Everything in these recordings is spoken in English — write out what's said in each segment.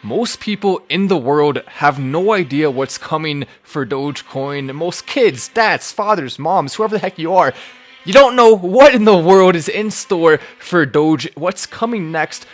most people in the world have no idea what's coming for Dogecoin. Most kids, dads, fathers, moms, whoever the heck you are, you don't know what in the world is in store for Doge. What's coming next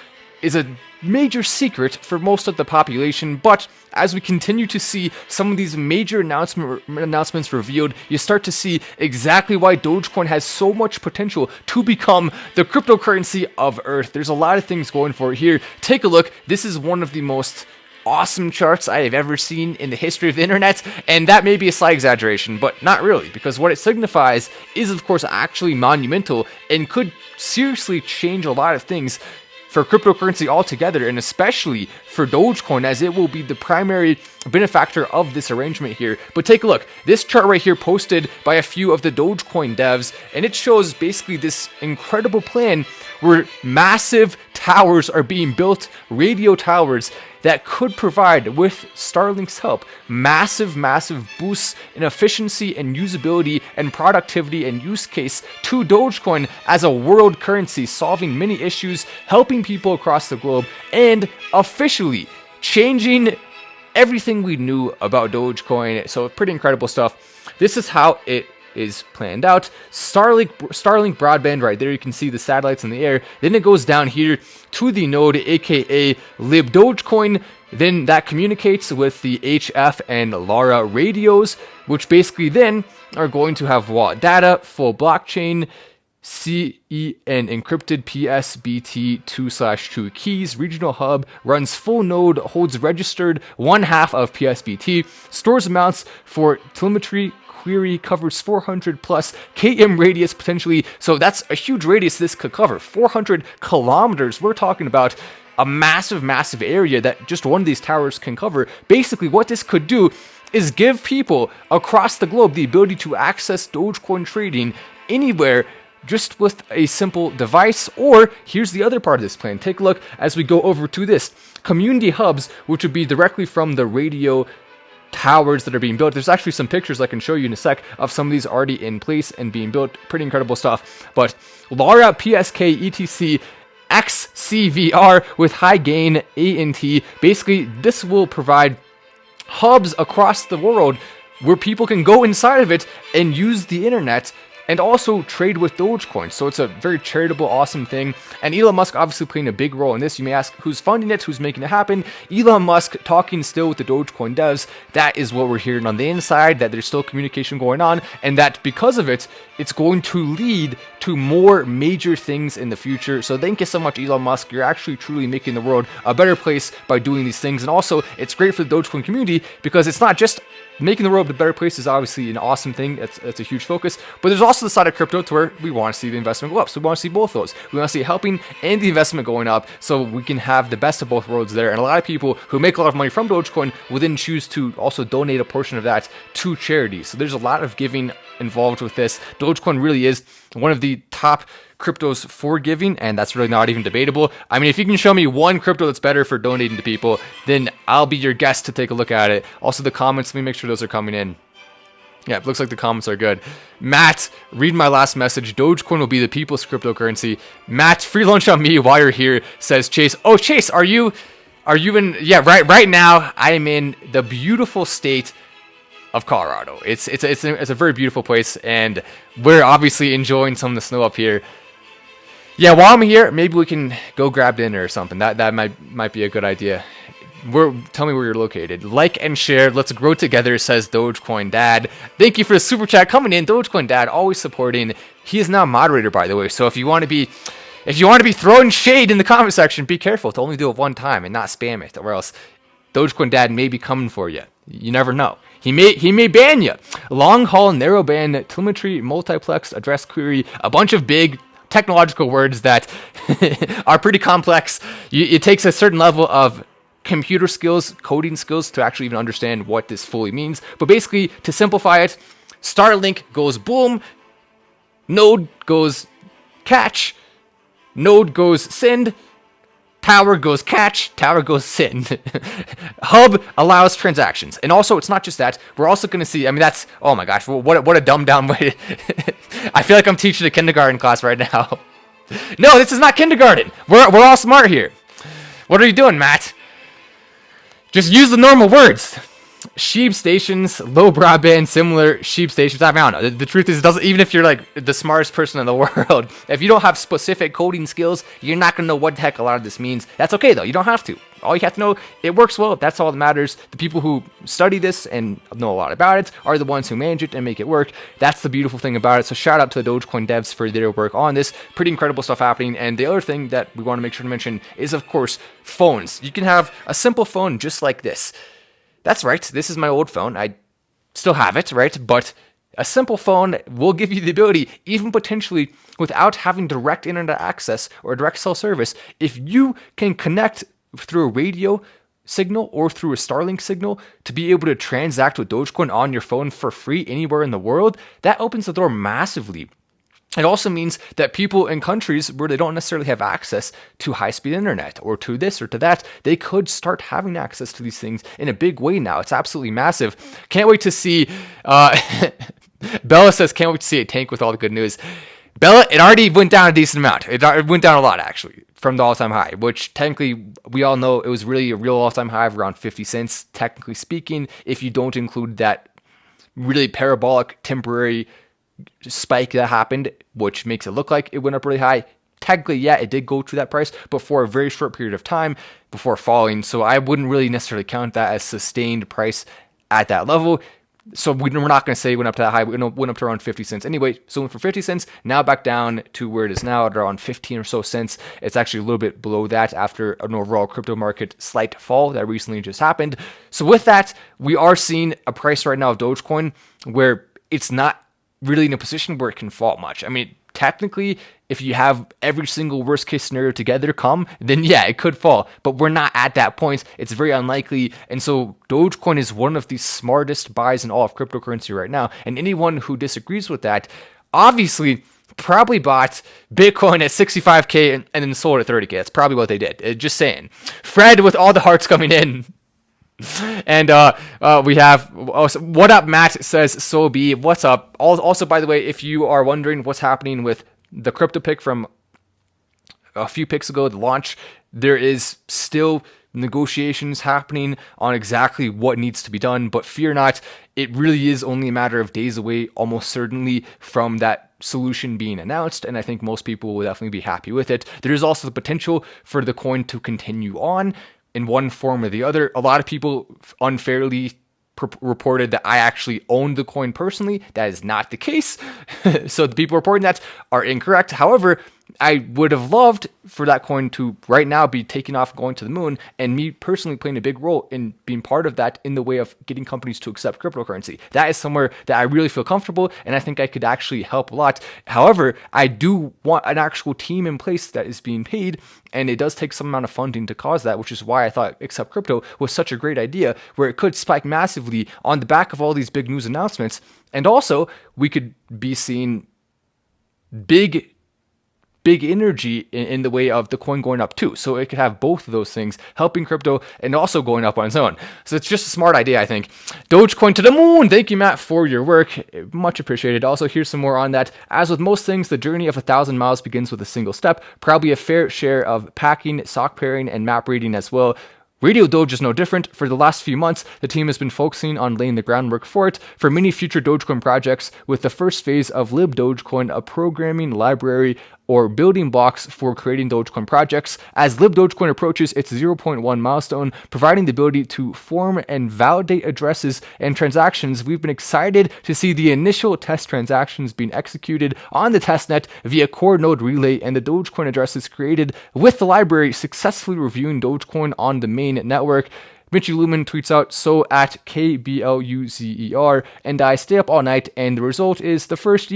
is a major secret for most of the population, but as we continue to see some of these major announcements revealed, you start to see exactly why Dogecoin has so much potential to become the cryptocurrency of Earth. There's a lot of things going for it here. Take a look. This is one of the most awesome charts I have ever seen in the history of the internet, and that may be a slight exaggeration, but not really, because what it signifies is, of course, actually monumental and could seriously change a lot of things for cryptocurrency altogether, and especially for Dogecoin, as it will be the primary benefactor of this arrangement here. But take a look. This chart right here posted by a few of the Dogecoin devs, and it shows basically this incredible plan where massive towers are being built, radio towers, that could provide, with Starlink's help, massive boosts in efficiency and usability and productivity and use case to Dogecoin as a world currency, solving many issues, helping people across the globe, and officially changing everything we knew about Dogecoin. So pretty incredible stuff. This is how it is planned out. Starlink broadband right there, you can see the satellites in the air. Then it goes down here to the node, aka lib Dogecoin. Then that communicates with the HF and LARA radios, which basically then are going to have wallet data, full blockchain, CE and encrypted PSBT 2/2 keys, regional hub, runs full node, holds registered 1/2 of PSBT, stores amounts for telemetry, query, covers 400 plus km radius potentially. So that's a huge radius this could cover, 400 kilometers. We're talking about a massive area that just one of these towers can cover. Basically what this could do is give people across the globe the ability to access Dogecoin trading anywhere just with a simple device. Or here's the other part of this plan. Take a look as we go over to this community hubs, which would be directly from the radio towers that are being built. There's actually some pictures I can show you in a sec of some of these already in place and being built. Pretty incredible stuff. But LARA, PSK, ETC, XCVR with high gain ANT. Basically, this will provide hubs across the world where people can go inside of it and use the internet and also trade with Dogecoin. So it's a very charitable, awesome thing. And Elon Musk obviously playing a big role in this. You may ask, who's funding it? Who's making it happen? Elon Musk talking still with the Dogecoin devs. That is what we're hearing on the inside, that there's still communication going on, and that because of it, it's going to lead to more major things in the future. So thank you so much, Elon Musk. You're actually truly making the world a better place by doing these things. And also, it's great for the Dogecoin community because it's not just making the world a better place is obviously an awesome thing. It's a huge focus. But there's also the side of crypto to where we want to see the investment go up. So we want to see both those. We want to see it helping and the investment going up so we can have the best of both worlds there. And a lot of people who make a lot of money from Dogecoin will then choose to also donate a portion of that to charity. So there's a lot of giving involved with this. Dogecoin really is one of the top cryptos for giving, and that's really not even debatable. I mean, if you can show me one crypto that's better for donating to people, then I'll be your guest to take a look at it. Also, the comments, let me make sure those are coming in. Yeah, it looks like the comments are good. Matt, read my last message. Dogecoin will be the people's cryptocurrency. Matt, free lunch on me while you're here, says Chase. Oh, Chase, are you in? Yeah, right now I am in the beautiful state of Colorado. It's a very beautiful place, and we're obviously enjoying some of the snow up here. Yeah, while I'm here, maybe we can go grab dinner or something. That might be a good idea. Tell me where you're located. Like and share. Let's grow together, says Dogecoin Dad. Thank you for the super chat coming in. Dogecoin Dad always supporting. He is now a moderator, by the way. So if you want to be throwing shade in the comment section, be careful to only do it one time and not spam it, or else Dogecoin Dad may be coming for you. You never know. He may ban you. Long haul, narrow band, telemetry, multiplex, address query, a bunch of big technological words that are pretty complex. It takes a certain level of computer skills, coding skills to actually even understand what this fully means. But basically, to simplify it, Starlink goes boom, node goes catch, node goes send, tower goes catch, tower goes send. Hub allows transactions. And also, it's not just that. We're also going to see, I mean, that's, oh my gosh, what a dumbed down way. I feel like I'm teaching a kindergarten class right now. No, this is not kindergarten. We're all smart here. What are you doing, Matt? Just use the normal words. SHIB stations, low broadband, similar SHIB stations. I don't know. The truth is, it doesn't. Even if you're like the smartest person in the world, if you don't have specific coding skills, you're not gonna know what the heck a lot of this means. That's okay though. You don't have to. All you have to know, it works well. That's all that matters. The people who study this and know a lot about it are the ones who manage it and make it work. That's the beautiful thing about it. So shout out to the Dogecoin devs for their work on this. Pretty incredible stuff happening. And the other thing that we want to make sure to mention is, of course, phones. You can have a simple phone just like this. That's right. This is my old phone. I still have it, right? But a simple phone will give you the ability, even potentially without having direct internet access or direct cell service, if you can connect through a radio signal or through a Starlink signal to be able to transact with Dogecoin on your phone for free anywhere in the world, that opens the door massively. It also means that people in countries where they don't necessarily have access to high-speed internet or to this or to that, they could start having access to these things in a big way now. It's absolutely massive. Can't wait to see... Bella says, can't wait to see a tank with all the good news. Bella, it already went down a decent amount. It went down a lot, actually, from the all-time high, which technically we all know it was really a real all-time high of around 50 cents, technically speaking, if you don't include that really parabolic temporary spike that happened, which makes it look like it went up really high. Technically, yeah, it did go to that price, but for a very short period of time before falling. So I wouldn't really necessarily count that as sustained price at that level. So we're not going to say it went up to that high. We went up to around 50 cents. Anyway, so went for 50 cents, now back down to where it is now at around 15 or so cents. It's actually a little bit below that after an overall crypto market slight fall that recently just happened. So with that, we are seeing a price right now of Dogecoin where it's not really in a position where it can fall much. I mean, technically, if you have every single worst case scenario together come, then yeah, it could fall. But we're not at that point. It's very unlikely. And so Dogecoin is one of the smartest buys in all of cryptocurrency right now. And anyone who disagrees with that, obviously probably bought Bitcoin at 65K and then sold at 30K. That's probably what they did. Just saying. Fred with all the hearts coming in. And we have what up, Matt says so be. What's up? Also, by the way, if you are wondering what's happening with the crypto pick from a few picks ago, the launch, there is still negotiations happening on exactly what needs to be done, but fear not, it really is only a matter of days away, almost certainly, from that solution being announced, and I think most people will definitely be happy with it. There is also the potential for the coin to continue on in one form or the other. A lot of people unfairly reported that I actually owned the coin personally. That is not the case. So the people reporting that are incorrect. However, I would have loved for that coin to right now be taking off, going to the moon, and me personally playing a big role in being part of that in the way of getting companies to accept cryptocurrency. That is somewhere that I really feel comfortable, and I think I could actually help a lot. However, I do want an actual team in place that is being paid, and it does take some amount of funding to cause that, which is why I thought Accept Crypto was such a great idea, where it could spike massively on the back of all these big news announcements. And also, we could be seeing big energy in the way of the coin going up too. So it could have both of those things, helping crypto and also going up on its own. So it's just a smart idea, I think. Dogecoin to the moon. Thank you, Matt, for your work. Much appreciated. Also, here's some more on that. As with most things, the journey of 1,000 miles begins with a single step. Probably a fair share of packing, sock pairing, and map reading as well. Radio Doge is no different. For the last few months, the team has been focusing on laying the groundwork for it for many future Dogecoin projects, with the first phase of Lib Dogecoin a programming library or building blocks for creating Dogecoin projects. As Lib Dogecoin approaches its 0.1 milestone, providing the ability to form and validate addresses and transactions, we've been excited to see the initial test transactions being executed on the testnet via core node relay and the Dogecoin addresses created with the library successfully reviewing Dogecoin on the main network. Mitchy Lumen tweets out, so at KBLUZER, and I stay up all night, and the result is the first,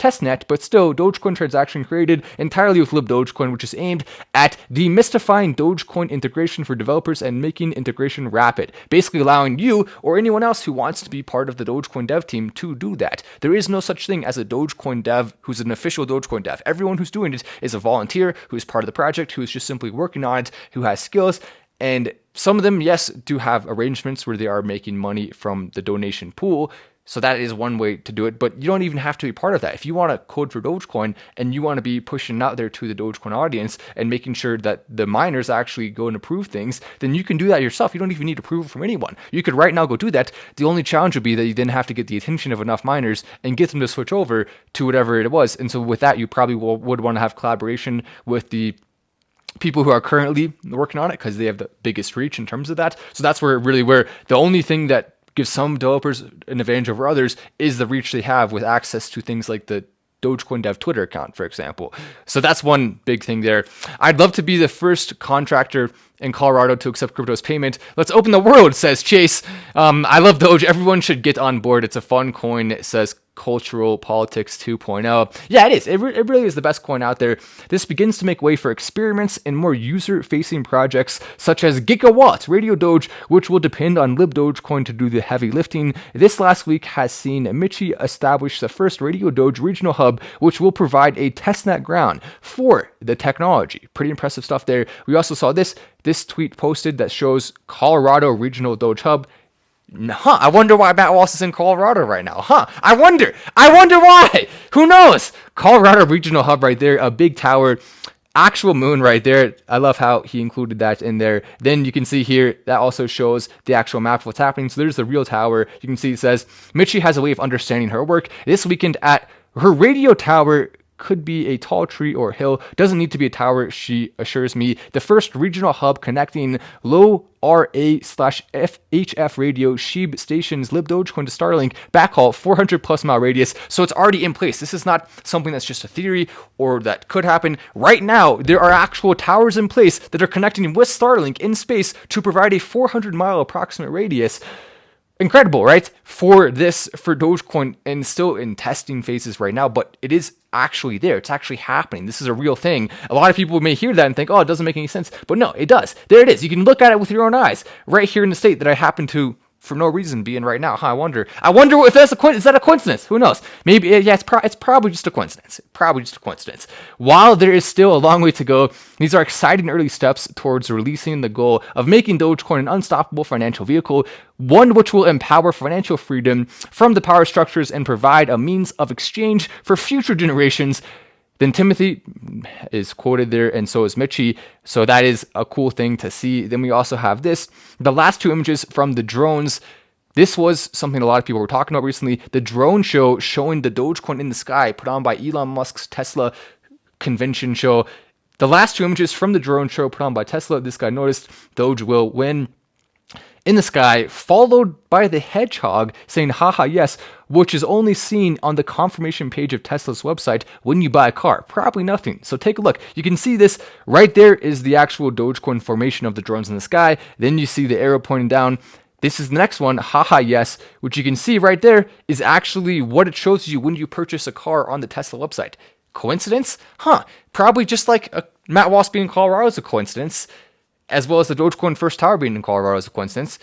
testnet, but still Dogecoin transaction created entirely with Lib Dogecoin, which is aimed at demystifying Dogecoin integration for developers and making integration rapid, basically allowing you or anyone else who wants to be part of the Dogecoin dev team to do that. There is no such thing as a Dogecoin dev who's an official Dogecoin dev. Everyone who's doing it is a volunteer who is part of the project, who is just simply working on it, who has skills. And some of them, yes, do have arrangements where they are making money from the donation pool. So that is one way to do it, but you don't even have to be part of that. If you want to code for Dogecoin and you want to be pushing out there to the Dogecoin audience and making sure that the miners actually go and approve things, then you can do that yourself. You don't even need approval from anyone. You could right now go do that. The only challenge would be that you then have to get the attention of enough miners and get them to switch over to whatever it was. And so with that, you probably would want to have collaboration with the people who are currently working on it because they have the biggest reach in terms of that. So that's where the only thing that gives some developers an advantage over others is the reach they have with access to things like the Dogecoin dev Twitter account, for example. So that's one big thing there. I'd love to be the first contractor in Colorado to accept crypto as payment. Let's open the world, says Chase. I love Doge. Everyone should get on board. It's a fun coin. It says Cultural Politics 2.0. Yeah, it is. It really is the best coin out there. This begins to make way for experiments and more user-facing projects such as Gigawatt Radio Doge, which will depend on Lib Dogecoin to do the heavy lifting. This last week has seen Michi establish the first Radio Doge regional hub, which will provide a testnet ground for the technology. Pretty impressive stuff there. We also saw this tweet posted that shows Colorado Regional Doge Hub. I wonder why Matt Wallace is in Colorado right now. I wonder why. Who knows? Colorado Regional Hub right there, a big tower, actual moon right there. I love how he included that in there. Then you can see here, that also shows the actual map of what's happening. So there's the real tower. You can see it says, Michi has a way of understanding her work. This weekend at her radio tower, could be a tall tree or hill, doesn't need to be a tower, she assures me. The first regional hub connecting low RA/FHF radio SHIB stations, Lib Dogecoin to Starlink, backhaul 400 plus mile radius. So it's already in place. This is not something that's just a theory or that could happen. Right now, there are actual towers in place that are connecting with Starlink in space to provide a 400 mile approximate radius. Incredible, right? For Dogecoin, and still in testing phases right now, but it is actually there. It's actually happening. This is a real thing. A lot of people may hear that and think, oh, it doesn't make any sense. But no, it does. There it is. You can look at it with your own eyes right here in the state that I happen to, for no reason, be in right now. I wonder if that's is that a coincidence? Who knows? Maybe, yeah, it's probably just a coincidence. While there is still a long way to go, these are exciting early steps towards releasing the goal of making Dogecoin an unstoppable financial vehicle, one which will empower financial freedom from the power structures and provide a means of exchange for future generations. Then Timothy is quoted there, and so is Michi. So that is a cool thing to see. Then we also have this. The last two images from the drones. This was something a lot of people were talking about recently. The drone show showing the Dogecoin in the sky put on by Elon Musk's Tesla convention show. The last two images from the drone show put on by Tesla. This guy noticed Doge will win in the sky, followed by the hedgehog saying, haha, yes, which is only seen on the confirmation page of Tesla's website when you buy a car. Probably nothing. So take a look. You can see this right there is the actual Dogecoin formation of the drones in the sky. Then you see the arrow pointing down. This is the next one, haha, yes, which you can see right there is actually what it shows you when you purchase a car on the Tesla website. Coincidence? Probably just like Matt Wallace being in Colorado is a coincidence, as well as the Dogecoin first tower being in Colorado is a coincidence.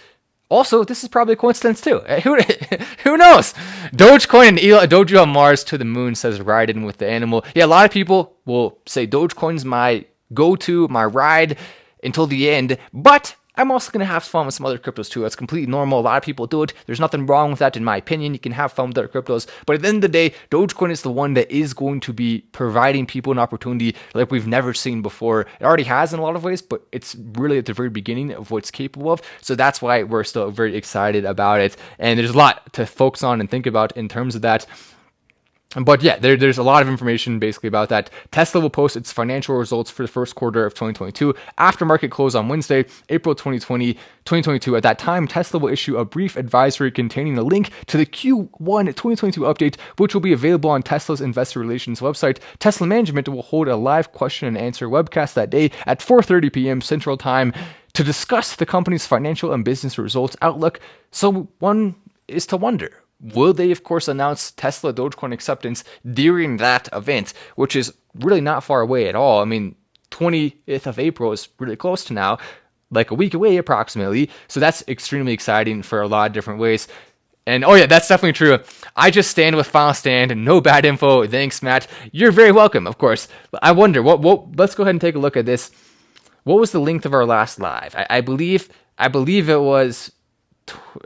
Also, this is probably a coincidence too. Who knows? Dogecoin and Doge on Mars to the moon, says ride in with the animal. Yeah, a lot of people will say Dogecoin's my go-to, my ride until the end, but I'm also going to have fun with some other cryptos too. That's completely normal. A lot of people do it. There's nothing wrong with that, in my opinion. You can have fun with other cryptos. But at the end of the day, Dogecoin is the one that is going to be providing people an opportunity like we've never seen before. It already has in a lot of ways, but it's really at the very beginning of what it's capable of. So that's why we're still very excited about it. And there's a lot to focus on and think about in terms of that. But yeah, there's a lot of information basically about that. Tesla will post its financial results for the first quarter of 2022 after market close on Wednesday, April 2022. At that time, Tesla will issue a brief advisory containing a link to the Q1 2022 update, which will be available on Tesla's investor relations website. Tesla management will hold a live question and answer webcast that day at 4:30 p.m. Central Time to discuss the company's financial and business results outlook. So one is to wonder, will they, of course, announce Tesla Dogecoin acceptance during that event, which is really not far away at all? I mean, 20th of April is really close to now, like a week away approximately. So that's extremely exciting for a lot of different ways. And oh yeah, that's definitely true. I just stand with Final Stand and no bad info. Thanks, Matt. You're very welcome, of course. I wonder, let's go ahead and take a look at this. What was the length of our last live? I believe it was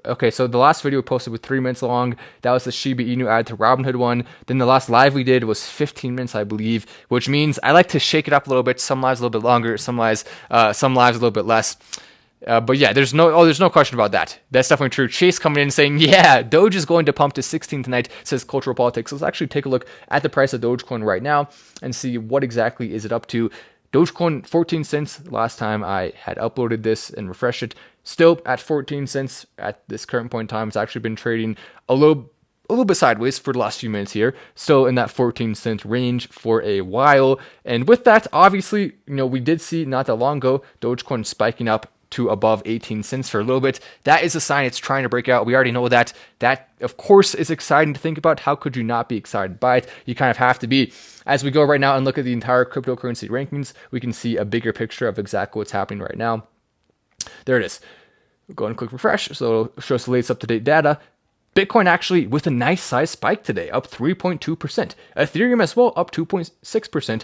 Okay, so the last video we posted was 3 minutes long. That was the Shiba Inu add to Robinhood one. Then the last live we did was 15 minutes, I believe, which means I like to shake it up a little bit. Some lives a little bit longer, some lives a little bit less. But yeah, there's no question about that. That's definitely true. Chase coming in saying, yeah, Doge is going to pump to 16 tonight, says Cultural Politics. Let's actually take a look at the price of Dogecoin right now and see what exactly is it up to. Dogecoin 14 cents last time I had uploaded this and refreshed it. Still at 14 cents at this current point in time. It's actually been trading a little bit sideways for the last few minutes here. Still in that 14-cent range for a while. And with that, obviously, we did see not that long ago Dogecoin spiking up to above 18 cents for a little bit. That is a sign it's trying to break out. We already know that. That, of course, is exciting to think about. How could you not be excited by it? You kind of have to be. As we go right now and look at the entire cryptocurrency rankings, we can see a bigger picture of exactly what's happening right now. There it is. We'll go and click refresh. So it'll show us the latest up-to-date data. Bitcoin actually with a nice size spike today, up 3.2%. Ethereum as well, up 2.6%.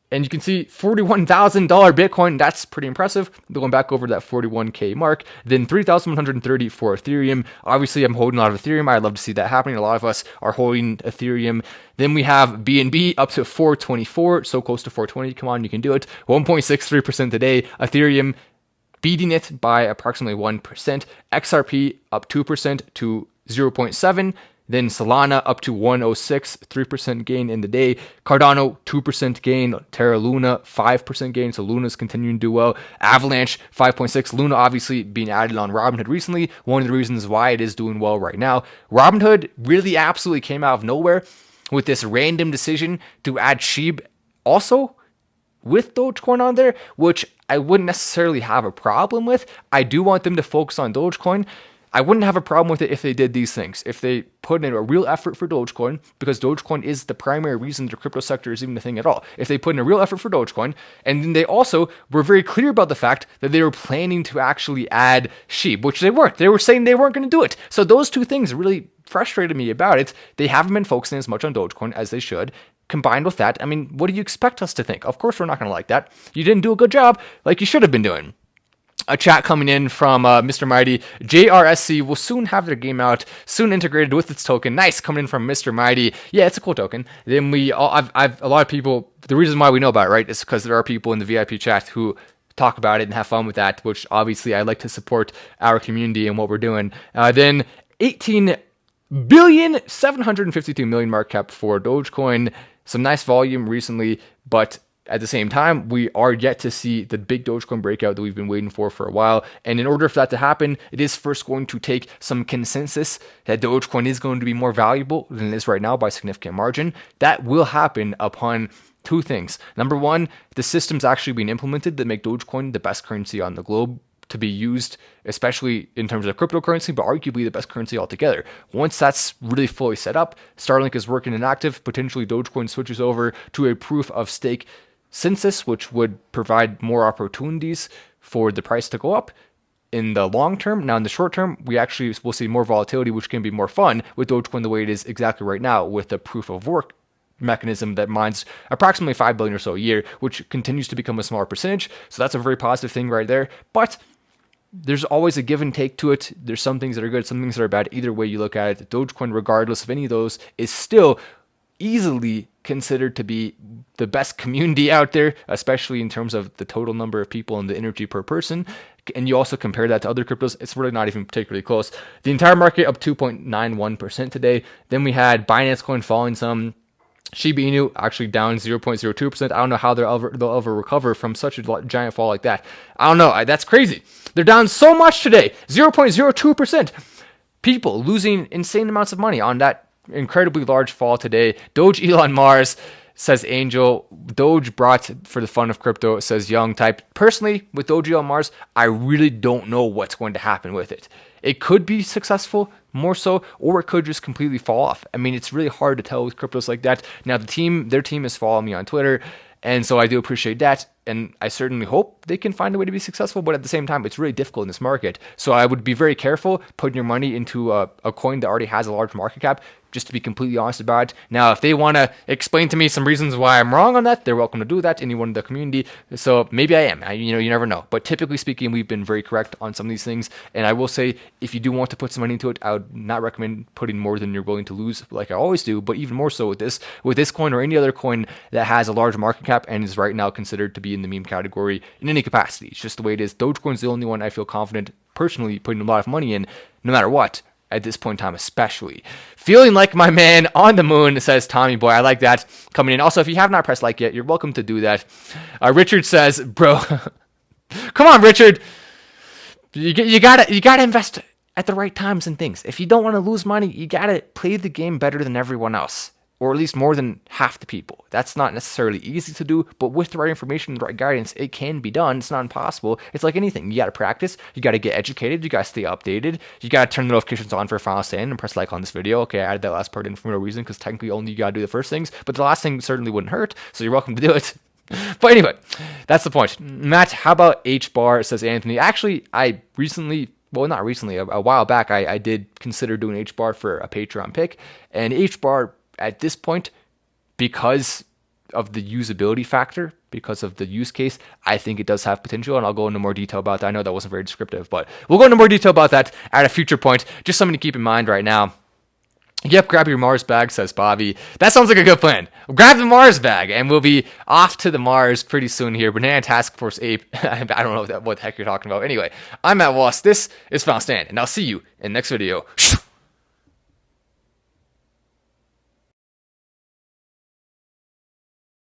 And you can see $41,000 Bitcoin. That's pretty impressive. Going back over that 41K mark. Then 3,130 for Ethereum. Obviously, I'm holding a lot of Ethereum. I'd love to see that happening. A lot of us are holding Ethereum. Then we have BNB up to 424. So close to 420. Come on, you can do it. 1.63% today. Ethereum beating it by approximately 1%. XRP up 2% to 0.7. Then Solana up to 106, 3% gain in the day. Cardano, 2% gain. Terra Luna, 5% gain. So Luna's continuing to do well. Avalanche, 5.6. Luna obviously being added on Robinhood recently. One of the reasons why it is doing well right now. Robinhood really absolutely came out of nowhere with this random decision to add SHIB also with Dogecoin on there, which I wouldn't necessarily have a problem with. I do want them to focus on Dogecoin. I wouldn't have a problem with it if they did these things. If they put in a real effort for Dogecoin, because Dogecoin is the primary reason the crypto sector is even a thing at all. If they put in a real effort for Dogecoin, and then they also were very clear about the fact that they were planning to actually add SHIB, which they weren't. They were saying they weren't going to do it. So those two things really frustrated me about it. They haven't been focusing as much on Dogecoin as they should. Combined with that, I mean, what do you expect us to think? Of course, we're not going to like that. You didn't do a good job like you should have been doing. A chat coming in from Mr. Mighty. JRSC will soon have their game out, soon integrated with its token. Nice, coming in from Mr. Mighty. Yeah, it's a cool token. Then I've a lot of people. The reason why we know about it, right, is because there are people in the VIP chat who talk about it and have fun with that. Which obviously I like to support our community and what we're doing. Then 18,752,000,000 market cap for Dogecoin. Some nice volume recently, but at the same time, we are yet to see the big Dogecoin breakout that we've been waiting for a while. And in order for that to happen, it is first going to take some consensus that Dogecoin is going to be more valuable than it is right now by a significant margin. That will happen upon two things. Number one, the systems actually being implemented that make Dogecoin the best currency on the globe to be used, especially in terms of cryptocurrency, but arguably the best currency altogether. Once that's really fully set up, Starlink is working and active, potentially Dogecoin switches over to a proof of stake census, which would provide more opportunities for the price to go up in the long term. Now, in the short term, we actually will see more volatility, which can be more fun with Dogecoin the way it is exactly right now with the proof of work mechanism that mines approximately 5 billion or so a year, which continues to become a smaller percentage. So that's a very positive thing right there. But there's always a give and take to it. There's some things that are good, some things that are bad. Either way you look at it, Dogecoin, regardless of any of those, is still easily considered to be the best community out there, especially in terms of the total number of people and the energy per person. And you also compare that to other cryptos, it's really not even particularly close. The entire market up 2.91% today. Then we had Binance Coin falling some. Shiba Inu actually down 0.02%. I don't know how they'll ever recover from such a giant fall like that. I don't know. That's crazy. They're down so much today. 0.02%. People losing insane amounts of money on that incredibly large fall today. Doge Elon Mars, says Angel. Doge brought for the fun of crypto, says Young Type. Personally, with Doge Elon Mars, I really don't know what's going to happen with it. It could be successful, more so, or it could just completely fall off. I mean, it's really hard to tell with cryptos like that. Now, their team is following me on Twitter, and so I do appreciate that. and I certainly hope they can find a way to be successful, but at the same time, it's really difficult in this market. So I would be very careful putting your money into a coin that already has a large market cap, just to be completely honest about it. Now, if they want to explain to me some reasons why I'm wrong on that, they're welcome to do that, anyone in the community. So maybe I am. You never know. But typically speaking, we've been very correct on some of these things. And I will say, if you do want to put some money into it, I would not recommend putting more than you're willing to lose, like I always do. But even more so with this coin or any other coin that has a large market cap and is right now considered to be in the meme category in any capacity. It's just the way it is. Dogecoin's the only one I feel confident personally putting a lot of money in, no matter what. At this point in time, especially. Feeling like my man on the moon, says Tommy Boy. I like that coming in. Also, if you have not pressed like yet, you're welcome to do that. Richard says, bro, come on, Richard. You gotta invest at the right times in things. If you don't want to lose money, you gotta play the game better than everyone else. Or at least more than half the people. That's not necessarily easy to do, but with the right information and the right guidance, it can be done. It's not impossible. It's like anything. You got to practice. You got to get educated. You got to stay updated. You got to turn the notifications on for Final Stand and press like on this video. Okay, I added that last part in for no reason because technically only you got to do the first things, but the last thing certainly wouldn't hurt, so you're welcome to do it. But anyway, that's the point. Matt, how about H-bar, says Anthony. Actually, I recently... Well, not recently. A while back, I did consider doing H-bar for a Patreon pick, and H-bar... At this point, because of the usability factor, because of the use case, I think it does have potential, and I'll go into more detail about that. I know that wasn't very descriptive, but we'll go into more detail about that at a future point. Just something to keep in mind right now. Yep, grab your Mars bag, says Bobby. That sounds like a good plan. Grab the Mars bag, and we'll be off to the Mars pretty soon here. Banana Task Force Ape. I don't know what the heck you're talking about. Anyway, I'm Matt Wallace. This is Final Stand, and I'll see you in the next video.